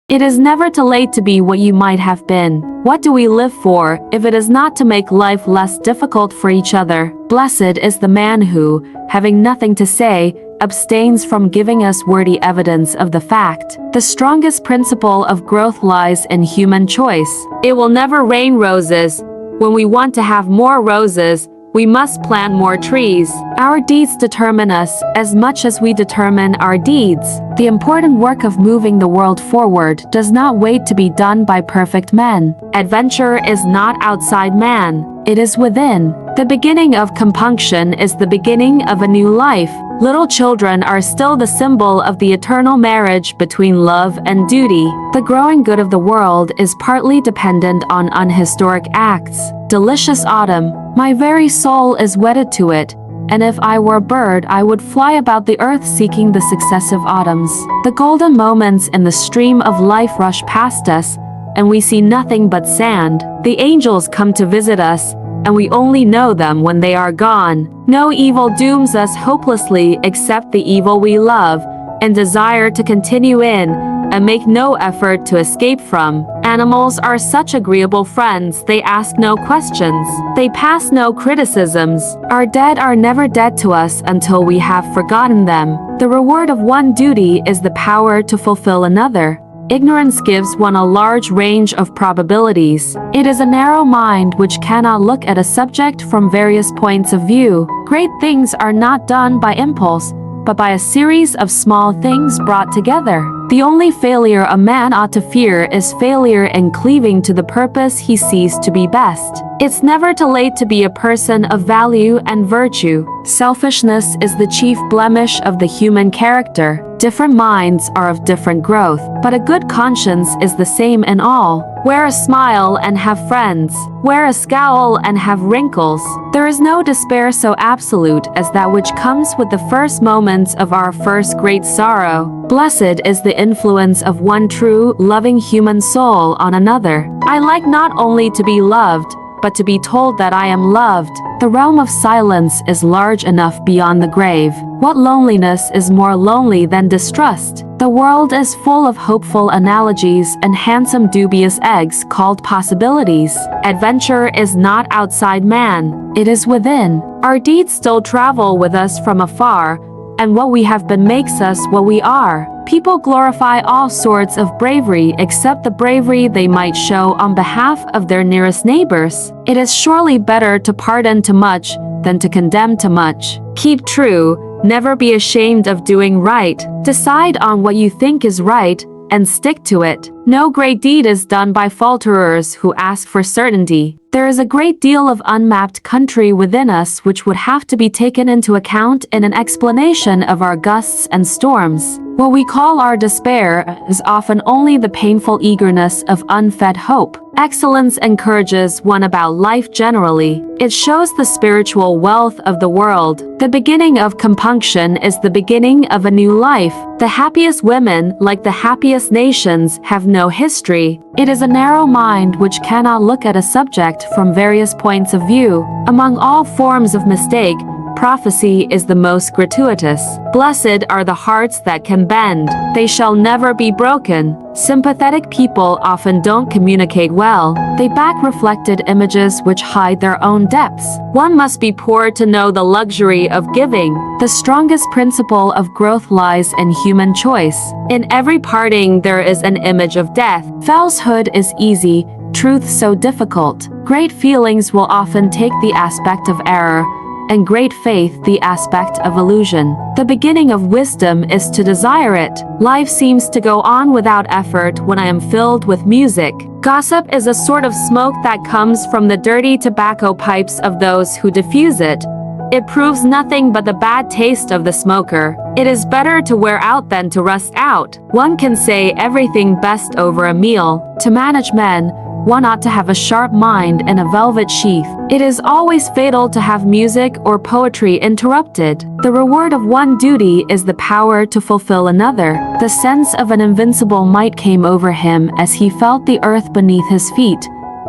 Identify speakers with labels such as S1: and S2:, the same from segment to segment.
S1: It is never too late to be what you might have been. What do we live for, if it is not to make life less difficult for each other? Blessed is the man who, having nothing to say, abstains from giving us wordy evidence of the fact. The strongest principle of growth lies in human choice. It will never rain roses. When we want to have more roses, we must plant more trees. Our deeds determine us as much as we determine our deeds. The important work of moving the world forward does not wait to be done by perfect men. Adventure is not outside man. It is within. The beginning of compunction is the beginning of a new life. Little children are still the symbol of the eternal marriage between love and duty. The growing good of the world is partly dependent on unhistoric acts. Delicious autumn, my very soul is wedded to it, and if I were a bird I would fly about the earth seeking the successive autumns. The golden moments in the stream of life rush past us, and we see nothing but sand. The angels come to visit us, and we only know them when they are gone. No evil dooms us hopelessly except the evil we love and desire to continue in, and make no effort to escape from. Animals are such agreeable friends, they ask no questions. They pass no criticisms. Our dead are never dead to us until we have forgotten them. The reward of one duty is the power to fulfill another. Ignorance gives one a large range of probabilities. It is a narrow mind which cannot look at a subject from various points of view. Great things are not done by impulse, but by a series of small things brought together. The only failure a man ought to fear is failure in cleaving to the purpose he sees to be best. It's never too late to be a person of value and virtue. Selfishness is the chief blemish of the human character. Different minds are of different growth, but a good conscience is the same in all. Wear a smile and have friends. Wear a scowl and have wrinkles. There is no despair so absolute as that which comes with the first moments of our first great sorrow. Blessed is the influence of one true, loving human soul on another. I like not only to be loved, but to be told that I am loved. The realm of silence is large enough beyond the grave. What loneliness is more lonely than distrust? The world is full of hopeful analogies and handsome dubious eggs called possibilities. Adventure is not outside man, it is within. Our deeds still travel with us from afar, and what we have been makes us what we are. People glorify all sorts of bravery except the bravery they might show on behalf of their nearest neighbors. It is surely better to pardon too much than to condemn too much. Keep true, never be ashamed of doing right. Decide on what you think is right and stick to it. No great deed is done by falterers who ask for certainty. There is a great deal of unmapped country within us which would have to be taken into account in an explanation of our gusts and storms. What we call our despair is often only the painful eagerness of unfed hope. Excellence encourages one about life generally. It shows the spiritual wealth of the world. The beginning of compunction is the beginning of a new life. The happiest women, like the happiest nations, have no history. It is a narrow mind which cannot look at a subject from various points of view. Among all forms of mistake, prophecy is the most gratuitous. Blessed are the hearts that can bend. They shall never be broken. Sympathetic people often don't communicate well. They back reflected images which hide their own depths. One must be poor to know the luxury of giving. The strongest principle of growth lies in human choice. In every parting there is an image of death. Falsehood is easy, truth so difficult. Great feelings will often take the aspect of error, and great faith the aspect of illusion. The beginning of wisdom is to desire it. Life seems to go on without effort when I am filled with music. Gossip is a sort of smoke that comes from the dirty tobacco pipes of those who diffuse it. It proves nothing but the bad taste of the smoker. It is better to wear out than to rust out. One can say everything best over a meal. To manage men, one ought to have a sharp mind and a velvet sheath. It is always fatal to have music or poetry interrupted. The reward of one duty is the power to fulfill another. The sense of an invincible might came over him as he felt the earth beneath his feet.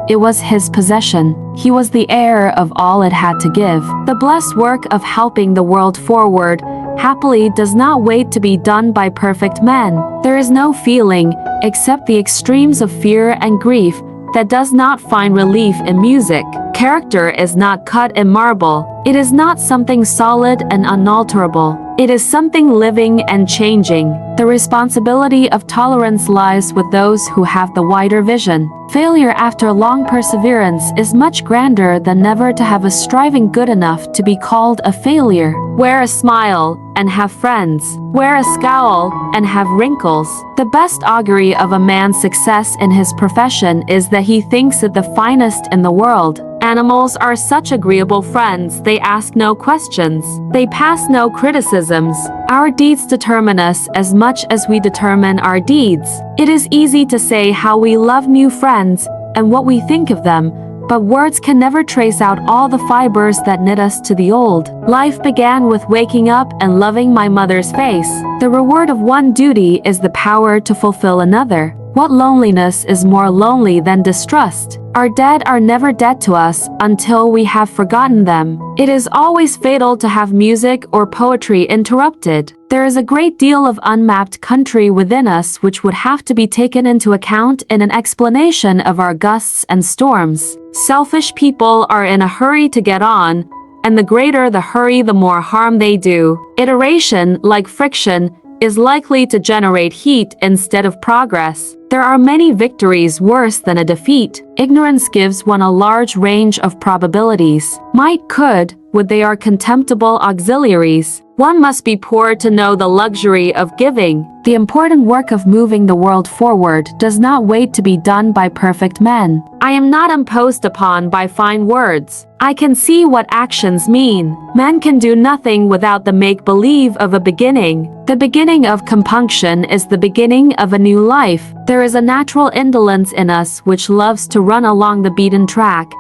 S1: It was his possession. He was the heir of all it had to give. The blessed work of helping the world forward happily does not wait to be done by perfect men. There is no feeling, except the extremes of fear and grief, that does not find relief in music. Character is not cut in marble. It is not something solid and unalterable. It is something living and changing. The responsibility of tolerance lies with those who have the wider vision. Failure after long perseverance is much grander than never to have a striving good enough to be called a failure. Wear a smile and have friends. Wear a scowl and have wrinkles. The best augury of a man's success in his profession is that he thinks it the finest in the world. Animals are such agreeable friends, they ask no questions. They pass no criticisms. Our deeds determine us as much as we determine our deeds. It is easy to say how we love new friends and what we think of them, but words can never trace out all the fibers that knit us to the old. Life began with waking up and loving my mother's face. The reward of one duty is the power to fulfill another. What loneliness is more lonely than distrust? Our dead are never dead to us until we have forgotten them. It is always fatal to have music or poetry interrupted. There is a great deal of unmapped country within us which would have to be taken into account in an explanation of our gusts and storms. Selfish people are in a hurry to get on, and the greater the hurry, the more harm they do. Iteration, like friction, is likely to generate heat instead of progress. There are many victories worse than a defeat. Ignorance gives one a large range of probabilities. Might, could, would, they are contemptible auxiliaries. One must be poor to know the luxury of giving. The important work of moving the world forward does not wait to be done by perfect men. I am not imposed upon by fine words. I can see what actions mean. Men can do nothing without the make-believe of a beginning. The beginning of compunction is the beginning of a new life. There is a natural indolence in us which loves to run along the beaten track,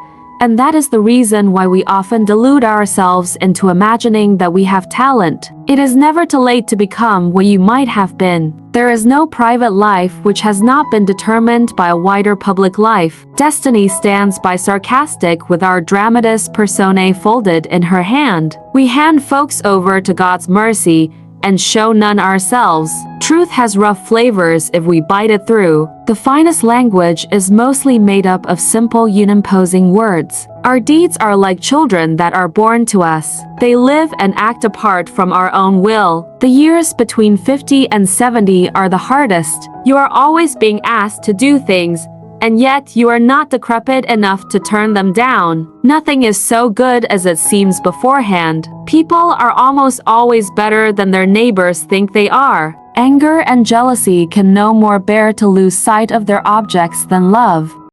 S1: and that is the reason why we often delude ourselves into imagining that we have talent. It is never too late to become what you might have been. There is no private life which has not been determined by a wider public life. Destiny stands by sarcastic with our dramatis personae folded in her hand. We hand folks over to God's mercy and show none ourselves. Truth has rough flavors if we bite it through. The finest language is mostly made up of simple unimposing words. Our deeds are like children that are born to us. They live and act apart from our own will. The years between 50 and 70 are the hardest. You are always being asked to do things, and yet you are not decrepit enough to turn them down. Nothing is so good as it seems beforehand. People are almost always better than their neighbors think they are. Anger and jealousy can no more bear to lose sight of their objects than love.